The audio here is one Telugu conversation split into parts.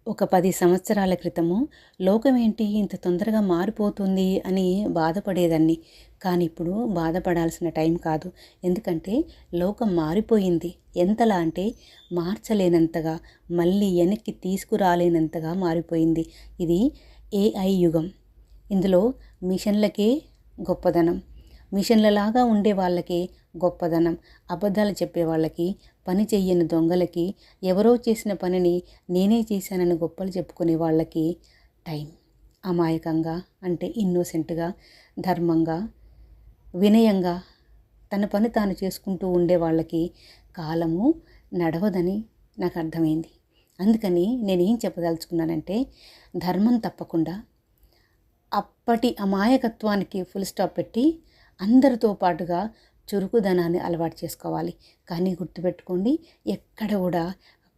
ఒక 10 సంవత్సరాల క్రితము లోకమేంటి ఇంత తొందరగా మారిపోతుంది అని బాధపడేదాన్ని. కానీ ఇప్పుడు బాధపడాల్సిన టైం కాదు. ఎందుకంటే లోకం మారిపోయింది. ఎంతలా అంటే మార్చలేనంతగా, మళ్ళీ వెనక్కి తీసుకురాలేనంతగా మారిపోయింది. ఇది ఏఐ యుగం. ఇందులో మిషన్లకే గొప్పదనం. మిషన్లలాగా ఉండే వాళ్ళకి గొప్పదనం. అబద్ధాలు చెప్పే వాళ్ళకి, పని చెయ్యని దొంగలకి, ఎవరో చేసిన పనిని నేనే చేశానని గొప్పలు చెప్పుకునే వాళ్ళకి టైం. అమాయకంగా అంటే ఇన్నోసెంట్గా, ధర్మంగా, వినయంగా తన పని తాను చేసుకుంటూ ఉండే వాళ్ళకి కాలము నడవదని నాకు అర్థమైంది. అందుకని నేనేం చెప్పదలుచుకున్నానంటే, ధర్మం తప్పకుండా అప్పటి అమాయకత్వానికి ఫుల్ స్టాప్ పెట్టి అందరితో పాటుగా చురుకుదనాన్ని అలవాటు చేసుకోవాలి. కానీ గుర్తుపెట్టుకోండి, ఎక్కడ కూడా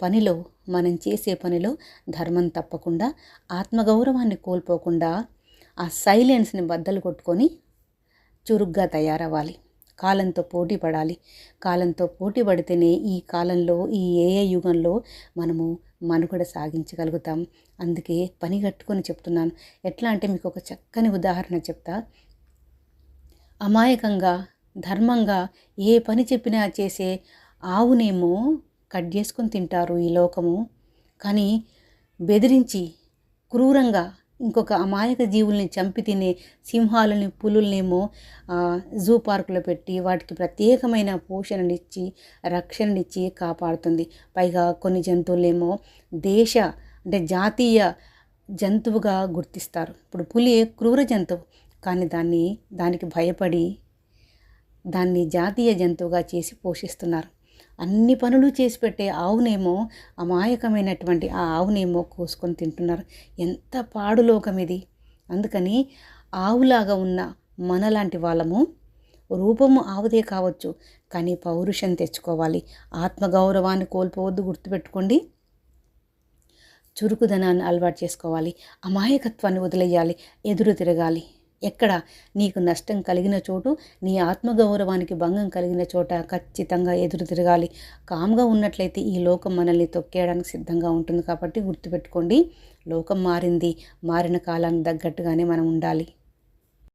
పనిలో, మనం చేసే పనిలో ధర్మం తప్పకుండా, ఆత్మగౌరవాన్ని కోల్పోకుండా, ఆ సైలెన్స్ని బద్దలు కొట్టుకొని చురుగ్గా తయారవ్వాలి. కాలంతో పోటీ పడాలి. కాలంతో పోటీ పడితేనే ఈ కాలంలో, ఈ ఏఐ యుగంలో మనము మనుగడ సాగించగలుగుతాం. అందుకే పని కట్టుకొని చెప్తున్నాను. ఎట్లా అంటే మీకు ఒక చక్కని ఉదాహరణ చెప్తా. అమాయకంగా, ధర్మంగా ఏ పని చెప్పినా చేసే ఆవునేమో కట్ చేసుకొని తింటారు ఈ లోకము. కానీ బెదిరించి, క్రూరంగా ఇంకొక అమాయక జీవుల్ని చంపి తినే సింహాలని, పులుల్నేమో జూ పార్కులో పెట్టి వాటికి ప్రత్యేకమైన పోషణనిచ్చి, రక్షణనిచ్చి కాపాడుతుంది. పైగా కొన్ని జంతువులేమో అంటే జాతీయ జంతువుగా గుర్తిస్తారు. ఇప్పుడు పులి క్రూర జంతువు, కానీ దానికి భయపడి దాన్ని జాతీయ జంతువుగా చేసి పోషిస్తున్నారు. అన్ని పనులు చేసి పెట్టే ఆవునేమో, అమాయకమైనటువంటి ఆ ఆవునేమో కోసుకొని తింటున్నారు. ఎంత పాడులోకం ఇది. అందుకని ఆవులాగా ఉన్న మనలాంటి వాళ్ళము, రూపము ఆవుదే కావచ్చు, కానీ పౌరుషం తెచ్చుకోవాలి. ఆత్మగౌరవాన్ని కోల్పోవద్దు. గుర్తుపెట్టుకోండి. చురుకుదనాన్ని అలవాటు చేసుకోవాలి. అమాయకత్వాన్ని వదిలేయాలి. ఎదురు తిరగాలి. ఎక్కడ నీకు నష్టం కలిగిన చోటు, నీ ఆత్మగౌరవానికి భంగం కలిగిన చోట ఖచ్చితంగా ఎదురు తిరగాలి. కామ్గా ఉన్నట్లయితే ఈ లోకం మనల్ని తొక్కేయడానికి సిద్ధంగా ఉంటుంది. కాబట్టి గుర్తుపెట్టుకోండి, లోకం మారింది. మారిన కాలానికి తగ్గట్టుగానే మనం ఉండాలి.